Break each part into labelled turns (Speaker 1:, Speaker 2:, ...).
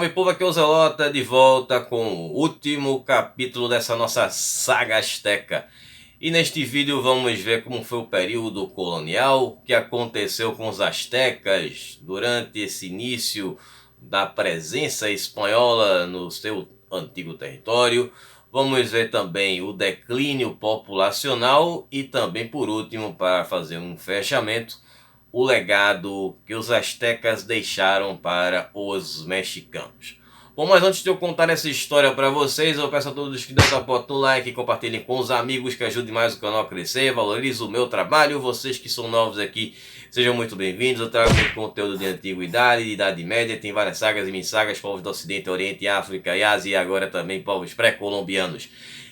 Speaker 1: salve povo, aqui é o Zelota de volta com o último capítulo dessa nossa saga asteca. E neste vídeo vamos ver como foi o período colonial, o que aconteceu com os astecas durante esse início da presença espanhola no seu antigo território. Vamos ver também o declínio populacional e também, por último, para fazer um fechamento, o legado que os astecas deixaram para os mexicanos. Bom, mas antes de eu contar essa história para vocês, eu peço a todos que dêem a porta no like, compartilhem com os amigos, que ajude mais o canal a crescer, valorize o meu trabalho. Vocês que são novos aqui, sejam muito bem-vindos. Eu trago muito conteúdo de antiguidade, de idade média, tem várias sagas e mini-sagas, povos do Ocidente, Oriente, África e Ásia, e agora também povos pré-colombianos.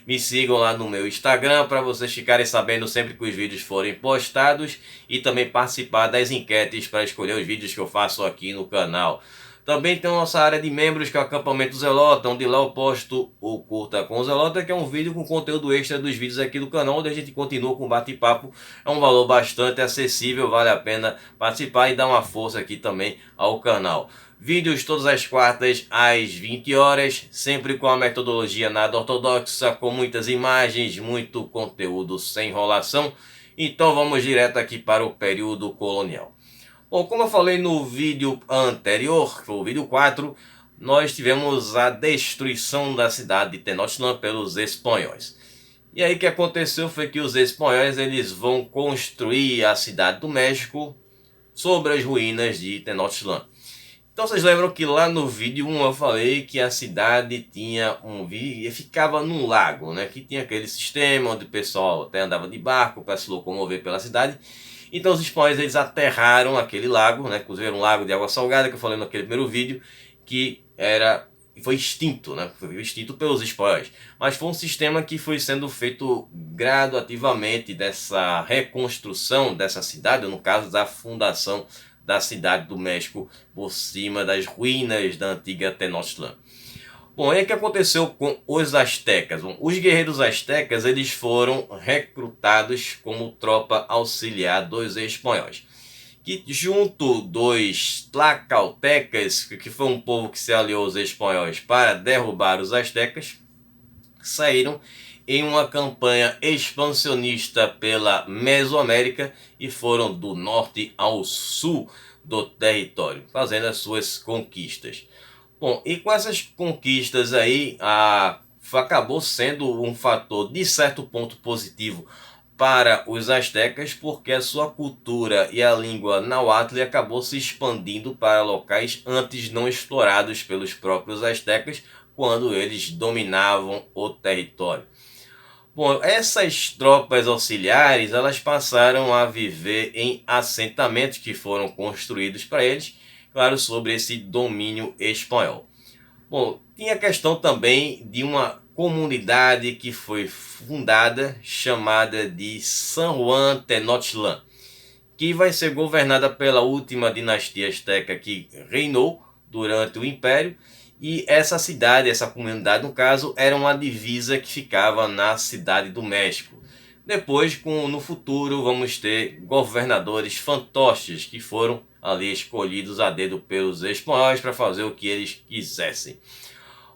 Speaker 1: Me sigam lá no meu Instagram para vocês ficarem sabendo sempre que os vídeos forem postados e também participar das enquetes para escolher os vídeos que eu faço aqui no canal. Também tem a nossa área de membros, que é o Acampamento Zelota, onde lá eu posto o Curta com o Zelota, que é um vídeo com conteúdo extra dos vídeos aqui do canal, onde a gente continua com bate-papo. É um valor bastante acessível, vale a pena participar e dar uma força aqui também ao canal. Vídeos todas as quartas às 20 horas, sempre com a metodologia nada ortodoxa, com muitas imagens, muito conteúdo sem enrolação. Então vamos direto aqui para o período colonial. Bom, como eu falei no vídeo anterior, que foi o vídeo 4, nós tivemos a destruição da cidade de Tenochtitlan pelos espanhóis. E aí o que aconteceu foi que os espanhóis eles vão construir a cidade do México sobre as ruínas de Tenochtitlan. Então vocês lembram que lá no vídeo 1 eu falei que a cidade tinha ficava num lago, né? Que tinha aquele sistema onde o pessoal até andava de barco para se locomover pela cidade. Então os espanhóis eles aterraram aquele lago, né? Inclusive um lago de água salgada que eu falei naquele primeiro vídeo, que foi extinto, né? Foi extinto pelos espanhóis. Mas foi um sistema que foi sendo feito gradativamente dessa reconstrução dessa cidade, ou no caso da fundação da cidade do México por cima das ruínas da antiga Tenochtitlan. Bom, aí o que aconteceu com os astecas? Bom, os guerreiros astecas eles foram recrutados como tropa auxiliar dos espanhóis, que junto dos tlacaltecas, que foi um povo que se aliou aos espanhóis para derrubar os astecas, saíram em uma campanha expansionista pela Mesoamérica e foram do norte ao sul do território, fazendo as suas conquistas. Bom, e com essas conquistas aí, acabou sendo um fator de certo ponto positivo para os astecas, porque a sua cultura e a língua náhuatl acabou se expandindo para locais antes não explorados pelos próprios astecas, quando eles dominavam o território. Bom, essas tropas auxiliares elas passaram a viver em assentamentos que foram construídos para eles, claro, sobre esse domínio espanhol. Bom, tinha a questão também de uma comunidade que foi fundada, chamada de San Juan Tenochtitlan, que vai ser governada pela última dinastia asteca que reinou durante o Império. E essa cidade, essa comunidade no caso, era uma divisa que ficava na cidade do México. Depois, no futuro, vamos ter governadores fantoches que foram ali escolhidos a dedo pelos espanhóis para fazer o que eles quisessem.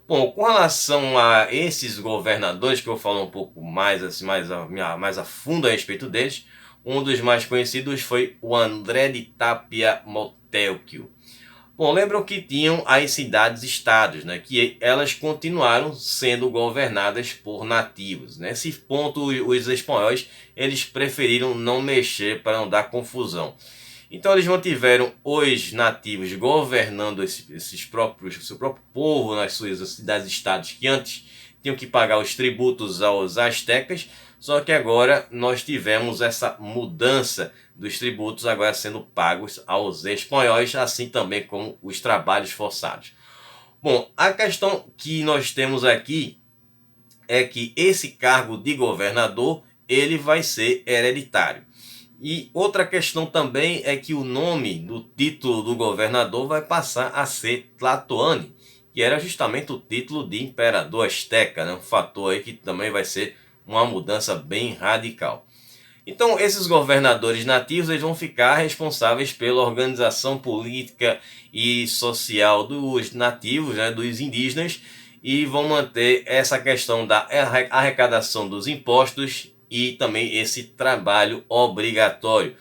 Speaker 1: Bom, com relação a esses governadores, que eu falo um pouco mais, assim, mais a fundo a respeito deles, um dos mais conhecidos foi o André de Tapia Motelquio. Bom, lembram que tinham as cidades-estados, né, que elas continuaram sendo governadas por nativos. Nesse ponto, os espanhóis eles preferiram não mexer para não dar confusão. Então eles mantiveram os nativos governando seu próprio povo nas suas cidades-estados, que antes tinham que pagar os tributos aos astecas, só que agora nós tivemos essa mudança dos tributos agora sendo pagos aos espanhóis, assim também como os trabalhos forçados. Bom, a questão que nós temos aqui é que esse cargo de governador ele vai ser hereditário. E outra questão também é que o nome do título do governador vai passar a ser Tlatoani, que era justamente o título de imperador asteca, né? Um fator aí que também vai ser uma mudança bem radical. Então esses governadores nativos eles vão ficar responsáveis pela organização política e social dos nativos, né, dos indígenas, e vão manter essa questão da arrecadação dos impostos e também esse trabalho obrigatório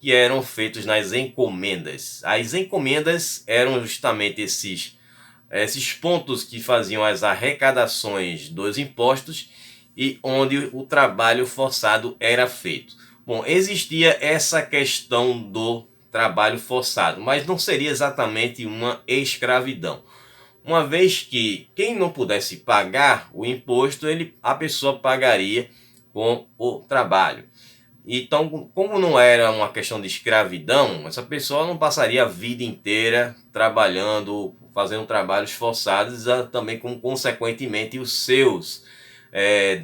Speaker 1: que eram feitos nas encomendas. As encomendas eram justamente esses pontos que faziam as arrecadações dos impostos e onde o trabalho forçado era feito. Bom, existia essa questão do trabalho forçado, mas não seria exatamente uma escravidão. Uma vez que quem não pudesse pagar o imposto, a pessoa pagaria com o trabalho. Então, como não era uma questão de escravidão, essa pessoa não passaria a vida inteira trabalhando, fazendo trabalhos forçados, também como consequentemente os seus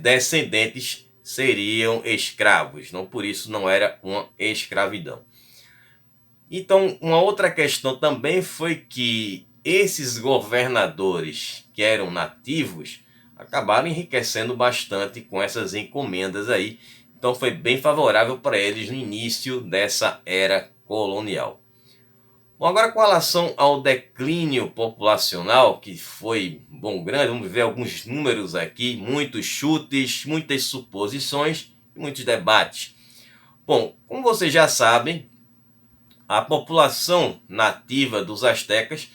Speaker 1: descendentes seriam escravos. Não, por isso não era uma escravidão. Então, uma outra questão também foi que esses governadores que eram nativos acabaram enriquecendo bastante com essas encomendas aí. Então foi bem favorável para eles no início dessa era colonial. Bom, agora com relação ao declínio populacional, que foi grande, vamos ver alguns números aqui, muitos chutes, muitas suposições e muitos debates. Bom, como vocês já sabem, a população nativa dos astecas,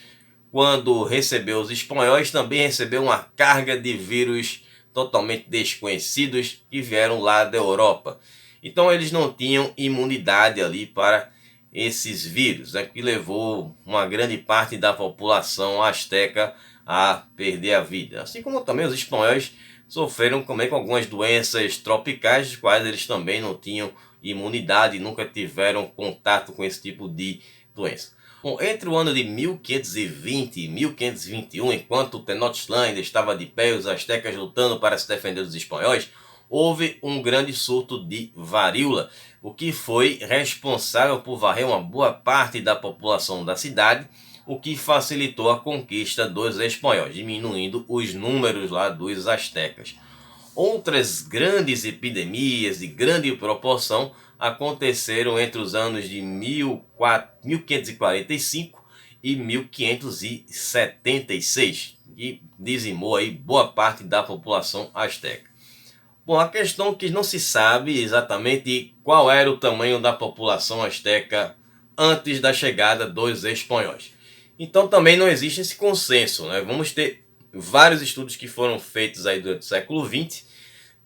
Speaker 1: quando recebeu os espanhóis, também recebeu uma carga de vírus totalmente desconhecidos que vieram lá da Europa. Então eles não tinham imunidade ali para esses vírus, né, que levou uma grande parte da população asteca a perder a vida. Assim como também os espanhóis sofreram também com algumas doenças tropicais, das quais eles também não tinham imunidade, nunca tiveram contato com esse tipo de doença. Bom, entre o ano de 1520 e 1521, enquanto Tenochtitlan ainda estava de pé e os astecas lutando para se defender dos espanhóis, houve um grande surto de varíola, o que foi responsável por varrer uma boa parte da população da cidade, o que facilitou a conquista dos espanhóis, diminuindo os números lá dos astecas. Outras grandes epidemias de grande proporção aconteceram entre os anos de 1545 e 1576, e dizimou aí boa parte da população asteca. Bom, a questão é que não se sabe exatamente qual era o tamanho da população asteca antes da chegada dos espanhóis. Então também não existe esse consenso, né? Vamos ter vários estudos que foram feitos aí durante o século XX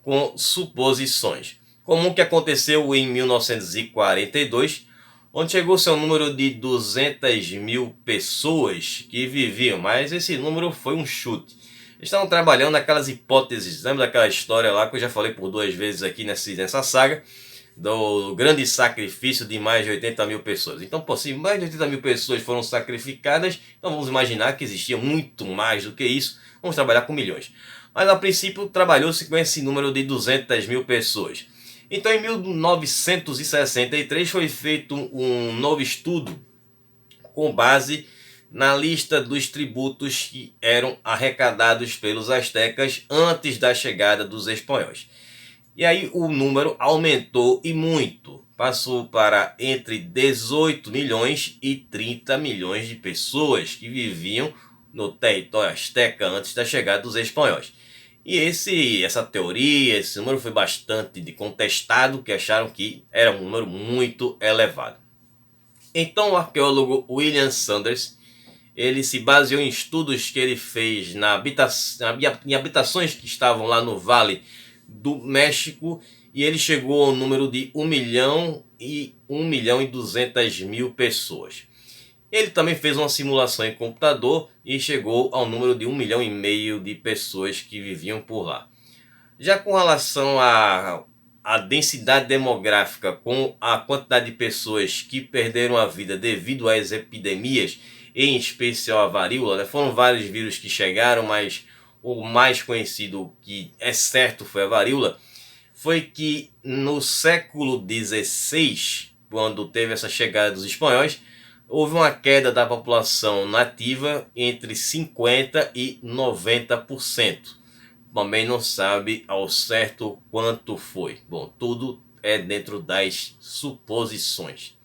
Speaker 1: com suposições. Como o que aconteceu em 1942, onde chegou-se ao número de 200 mil pessoas que viviam, mas esse número foi um chute. Estavam trabalhando naquelas hipóteses, lembra daquela história lá que eu já falei por 2 vezes aqui nessa saga, do grande sacrifício de mais de 80 mil pessoas. Então, se mais de 80 mil pessoas foram sacrificadas, então vamos imaginar que existia muito mais do que isso, vamos trabalhar com milhões. Mas a princípio trabalhou-se com esse número de 200 mil pessoas. Então em 1963 foi feito um novo estudo com base na lista dos tributos que eram arrecadados pelos astecas antes da chegada dos espanhóis. E aí o número aumentou e muito, passou para entre 18 milhões e 30 milhões de pessoas que viviam no território asteca antes da chegada dos espanhóis. E essa teoria, esse número foi bastante contestado, que acharam que era um número muito elevado. Então o arqueólogo William Sanders, ele se baseou em estudos que ele fez em habitações que estavam lá no Vale do México, e ele chegou ao número de 1 milhão e 200 mil pessoas. Ele também fez uma simulação em computador e chegou ao número de 1,5 milhão de pessoas que viviam por lá. Já com relação à densidade demográfica, com a quantidade de pessoas que perderam a vida devido às epidemias, em especial a varíola, né? Foram vários vírus que chegaram, mas o mais conhecido, que é certo, foi a varíola. Foi que no século XVI, quando teve essa chegada dos espanhóis, houve uma queda da população nativa entre 50% e 90%. Também não sabe ao certo quanto foi. Bom, tudo é dentro das suposições.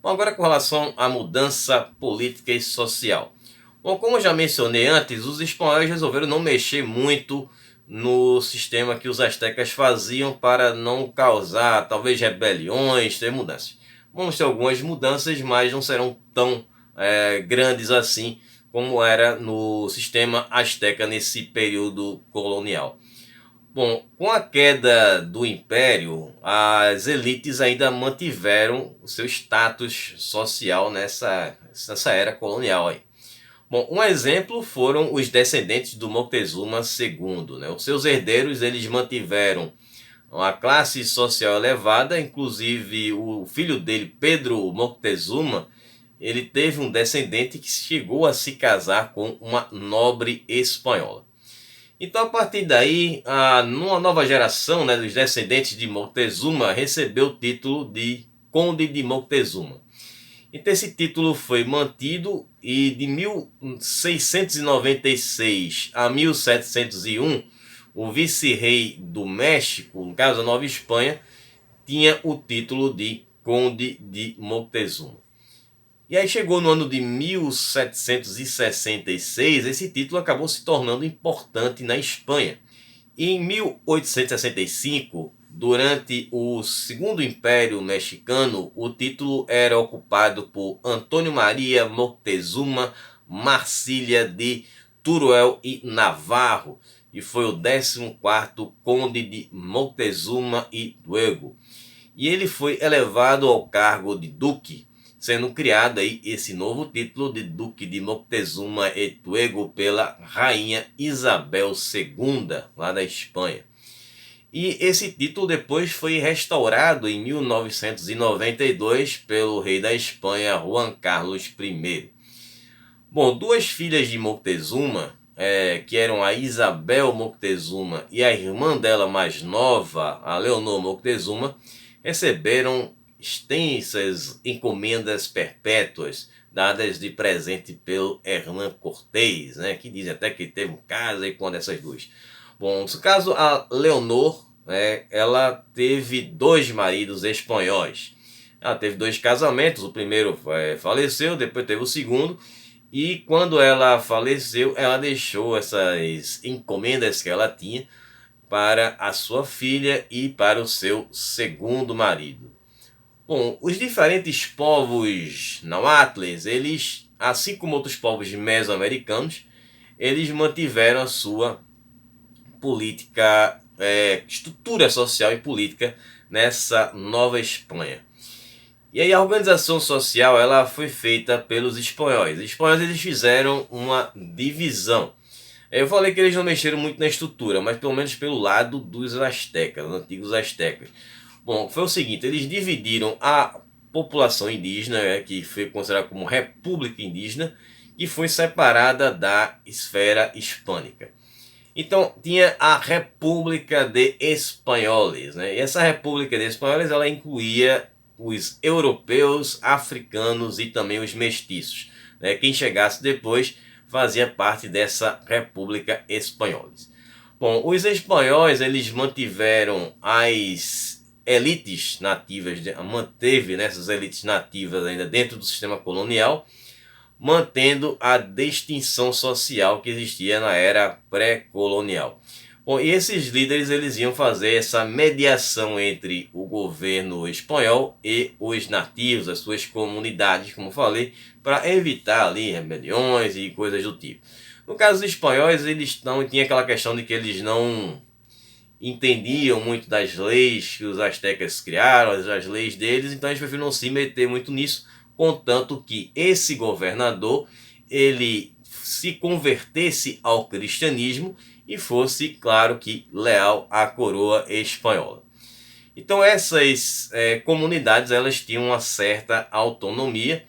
Speaker 1: Bom, agora com relação à mudança política e social. Bom, como eu já mencionei antes, os espanhóis resolveram não mexer muito no sistema que os astecas faziam para não causar talvez rebeliões, ter mudanças. Vamos ter algumas mudanças, mas não serão tão grandes assim como era no sistema asteca nesse período colonial. Bom, com a queda do império, as elites ainda mantiveram o seu status social nessa era colonial aí. Bom, um exemplo foram os descendentes do Moctezuma II, né? Os seus herdeiros, eles mantiveram uma classe social elevada, inclusive o filho dele, Pedro Moctezuma, ele teve um descendente que chegou a se casar com uma nobre espanhola. Então, a partir daí, numa nova geração, né, dos descendentes de Moctezuma, recebeu o título de Conde de Moctezuma. Então, esse título foi mantido e de 1696 a 1701, o vice-rei do México, no caso a Nova Espanha, tinha o título de Conde de Moctezuma. E aí chegou no ano de 1766, esse título acabou se tornando importante na Espanha. E em 1865, durante o Segundo Império Mexicano, o título era ocupado por Antônio Maria Moctezuma Marcília de Teruel e Navarro, e foi o 14º Conde de Moctezuma y Duego. E ele foi elevado ao cargo de duque, sendo criado aí esse novo título de Duque de Moctezuma y Duego pela rainha Isabel II, lá da Espanha. E esse título depois foi restaurado em 1992 pelo rei da Espanha, Juan Carlos I. Bom, duas filhas de Moctezuma, que eram a Isabel Moctezuma e a irmã dela mais nova, a Leonor Moctezuma, receberam extensas encomendas perpétuas dadas de presente pelo Hernán Cortés, né, que dizem até que teve um caso aí com uma dessas duas. Bom, no caso, a Leonor, ela teve dois maridos espanhóis. Ela teve dois casamentos, o primeiro faleceu, depois teve o segundo, e quando ela faleceu, ela deixou essas encomendas que ela tinha para a sua filha e para o seu segundo marido. Bom, os diferentes povos náhuatles, eles, assim como outros povos mesoamericanos, eles mantiveram a sua política, estrutura social e política nessa Nova Espanha. E aí a organização social ela foi feita pelos espanhóis. Os espanhóis eles fizeram uma divisão. Eu falei que eles não mexeram muito na estrutura, mas pelo menos pelo lado dos astecas, dos antigos astecas. Bom, foi o seguinte, eles dividiram a população indígena, que foi considerada como república indígena, e foi separada da esfera hispânica. Então, tinha a República de Espanholes, né? E essa República de Espanholes, ela incluía os europeus, africanos e também os mestiços, né? Quem chegasse depois fazia parte dessa República Espanholes. Bom, os espanhóis, eles mantiveram as elites nativas, manteve essas elites nativas ainda dentro do sistema colonial, mantendo a distinção social que existia na era pré-colonial. Bom, e esses líderes eles iam fazer essa mediação entre o governo espanhol e os nativos, as suas comunidades, como falei, para evitar ali rebeliões e coisas do tipo. No caso dos espanhóis, eles tinha aquela questão de que eles não entendiam muito das leis que os astecas criaram, as leis deles, então eles preferiram não se meter muito nisso, contanto que esse governador ele se convertesse ao cristianismo e fosse, claro que, leal à coroa espanhola. Então essas comunidades elas tinham uma certa autonomia,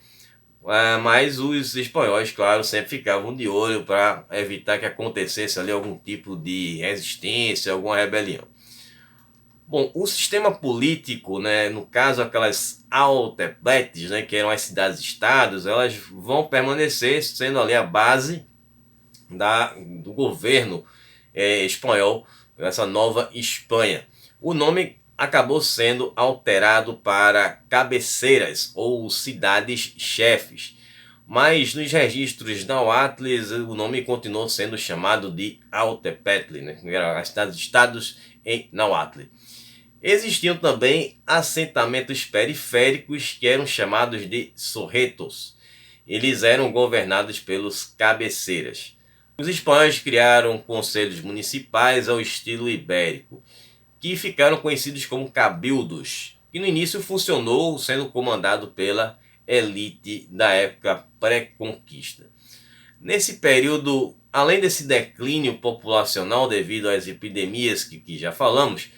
Speaker 1: mas os espanhóis, claro, sempre ficavam de olho para evitar que acontecesse ali algum tipo de resistência, alguma rebelião. Bom, o sistema político, né, no caso aquelas altepetls, né, que eram as cidades-estados, elas vão permanecer sendo ali a base do governo espanhol, essa nova Espanha. O nome acabou sendo alterado para cabeceiras ou cidades-chefes. Mas nos registros náhuatl o nome continuou sendo chamado de Autepetl, né? Eram estados em náhuatl. Existiam também assentamentos periféricos que eram chamados de sorretos. Eles eram governados pelos cabeceiras. Os espanhóis criaram conselhos municipais ao estilo ibérico, que ficaram conhecidos como cabildos, que no início funcionou sendo comandado pela elite da época pré-conquista. Nesse período, além desse declínio populacional devido às epidemias que já falamos,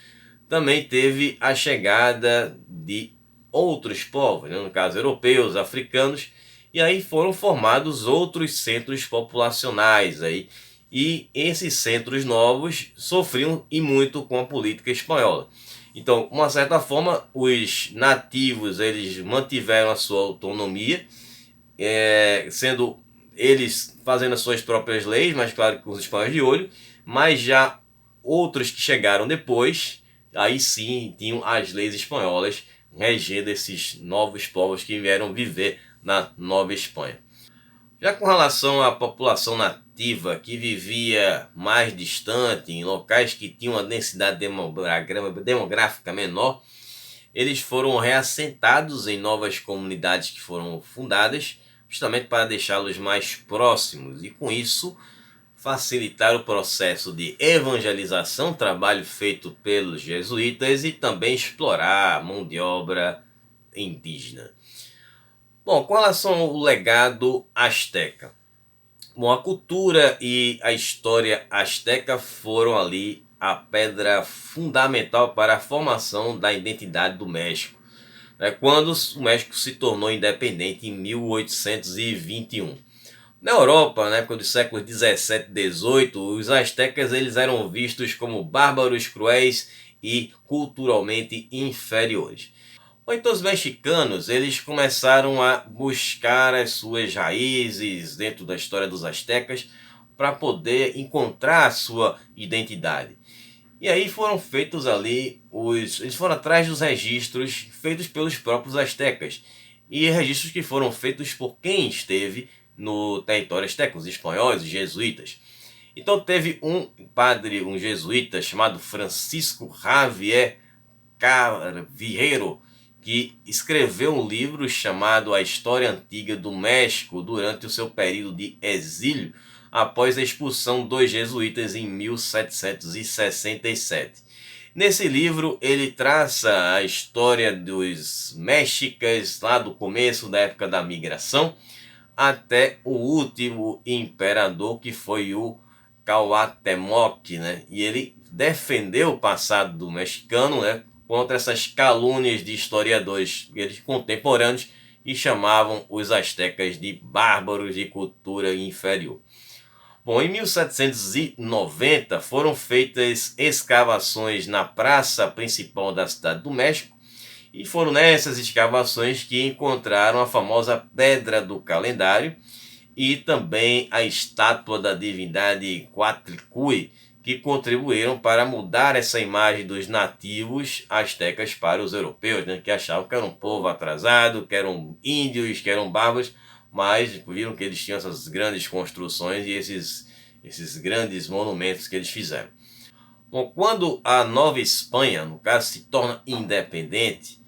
Speaker 1: também teve a chegada de outros povos, né? No caso europeus, africanos, e aí foram formados outros centros populacionais aí, e esses centros novos sofriam e muito com a política espanhola. Então, de uma certa forma, os nativos eles mantiveram a sua autonomia, sendo eles fazendo as suas próprias leis, mas claro com os espanhóis de olho, mas já outros que chegaram depois, aí sim tinham as leis espanholas regendo esses novos povos que vieram viver na Nova Espanha. Já com relação à população nativa que vivia mais distante, em locais que tinham uma densidade demográfica menor, eles foram reassentados em novas comunidades que foram fundadas, justamente para deixá-los mais próximos e com isso facilitar o processo de evangelização, trabalho feito pelos jesuítas, e também explorar a mão de obra indígena. Bom, com relação ao legado asteca. Bom, a cultura e a história asteca foram ali a pedra fundamental para a formação da identidade do México, quando o México se tornou independente em 1821. Na Europa, na época dos séculos 17 e 18, os astecas eles eram vistos como bárbaros, cruéis e culturalmente inferiores. Então os mexicanos eles começaram a buscar as suas raízes dentro da história dos astecas para poder encontrar a sua identidade. E aí foram feitos ali, eles foram atrás dos registros feitos pelos próprios astecas. E registros que foram feitos por quem esteve no território asteca, os espanhóis, os jesuítas. Então teve um padre, um jesuíta chamado Francisco Javier Carvieiro, que escreveu um livro chamado A História Antiga do México durante o seu período de exílio, após a expulsão dos jesuítas em 1767. Nesse livro ele traça a história dos mexicas lá do começo da época da migração até o último imperador, que foi o Cuauhtémoc, né? E ele defendeu o passado do mexicano, né, contra essas calúnias de historiadores eles contemporâneos que chamavam os astecas de bárbaros de cultura inferior. Bom, em 1790 foram feitas escavações na praça principal da cidade do México, e foram nessas escavações que encontraram a famosa Pedra do Calendário e também a estátua da divindade Coatlicue, que contribuíram para mudar essa imagem dos nativos astecas para os europeus, né, que achavam que era um povo atrasado, que eram índios, que eram bárbaros, mas viram que eles tinham essas grandes construções e esses grandes monumentos que eles fizeram. Bom, quando a Nova Espanha, no caso, se torna independente,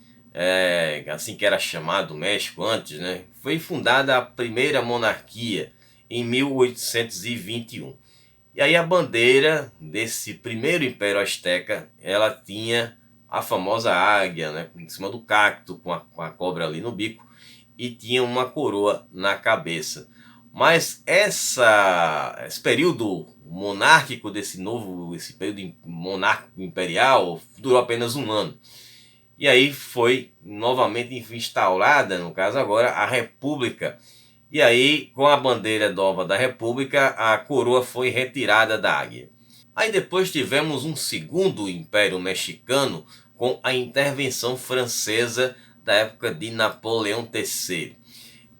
Speaker 1: assim que era chamado México antes, né, foi fundada a primeira monarquia em 1821. E aí a bandeira desse primeiro império asteca, ela tinha a famosa águia, né, em cima do cacto, com a cobra ali no bico, e tinha uma coroa na cabeça. Mas esse período monárquico esse período monárquico imperial, durou apenas um ano. E aí foi novamente instaurada, no caso agora, a República. E aí, com a bandeira nova da República, a coroa foi retirada da águia. Aí depois tivemos um segundo império mexicano com a intervenção francesa da época de Napoleão III.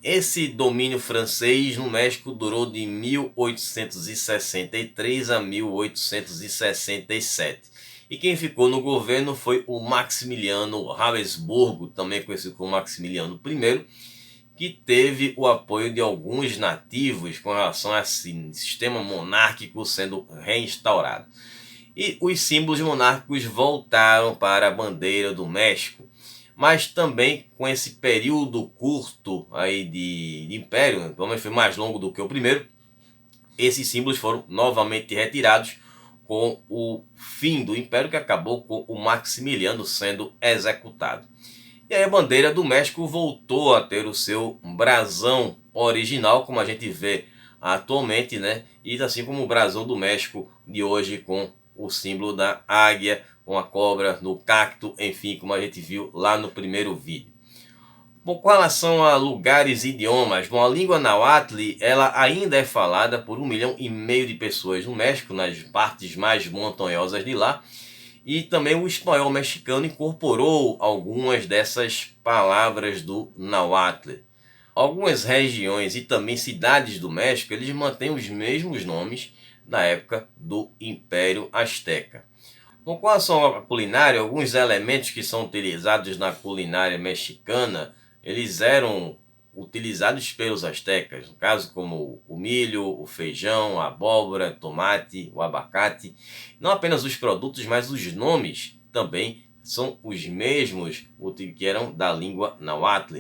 Speaker 1: Esse domínio francês no México durou de 1863 a 1867. E quem ficou no governo foi o Maximiliano Habsburgo, também conhecido como Maximiliano I, que teve o apoio de alguns nativos com relação a esse sistema monárquico sendo reinstaurado. E os símbolos monárquicos voltaram para a bandeira do México, mas também com esse período curto aí de império, pelo menos foi mais longo do que o primeiro, esses símbolos foram novamente retirados com o fim do império, que acabou com o Maximiliano sendo executado. E aí a bandeira do México voltou a ter o seu brasão original, como a gente vê atualmente, né? E assim como o brasão do México de hoje, com o símbolo da águia, com a cobra no cacto, enfim, como a gente viu lá no primeiro vídeo. Bom, com relação a lugares e idiomas, bom, a língua náhuatl ela ainda é falada por 1,5 milhão de pessoas no México, nas partes mais montanhosas de lá, e também o espanhol mexicano incorporou algumas dessas palavras do náhuatl. Algumas regiões e também cidades do México, eles mantêm os mesmos nomes da época do Império Azteca. Bom, com relação à culinária, alguns elementos que são utilizados na culinária mexicana, eles eram utilizados pelos astecas, no caso como o milho, o feijão, a abóbora, tomate, o abacate. Não apenas os produtos, mas os nomes também são os mesmos que eram da língua náhuatl.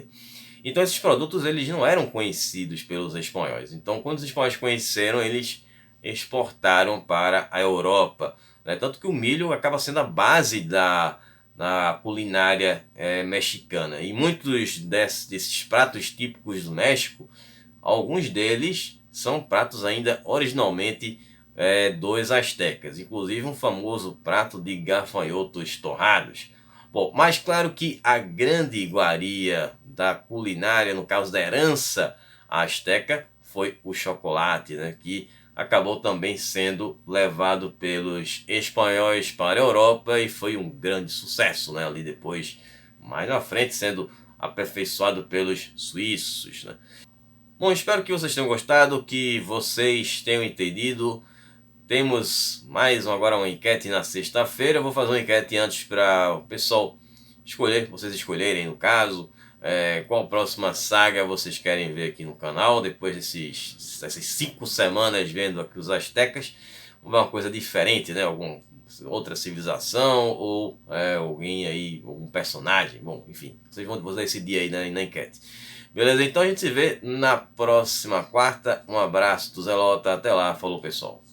Speaker 1: Então esses produtos eles não eram conhecidos pelos espanhóis. Então quando os espanhóis conheceram, eles exportaram para a Europa. Tanto que o milho acaba sendo a base da culinária mexicana. E muitos desses pratos típicos do México, alguns deles são pratos ainda originalmente dos astecas. Inclusive um famoso prato de gafanhotos torrados. Bom, mas claro que a grande iguaria da culinária, no caso da herança asteca, foi o chocolate, né, que acabou também sendo levado pelos espanhóis para a Europa e foi um grande sucesso, né, ali depois, mais na frente, sendo aperfeiçoado pelos suíços, né. Bom, espero que vocês tenham gostado, que vocês tenham entendido. Temos mais agora uma enquete na sexta-feira. Eu vou fazer uma enquete antes para o pessoal escolher, vocês escolherem no caso, qual próxima saga vocês querem ver aqui no canal. Depois dessas 5 semanas vendo aqui os astecas, uma coisa diferente, né? Alguma outra civilização ou alguém aí, algum personagem. Bom, enfim, vocês vão decidir aí na enquete. Beleza? Então a gente se vê na próxima quarta. Um abraço do Zé Lota. Até lá. Falou, pessoal.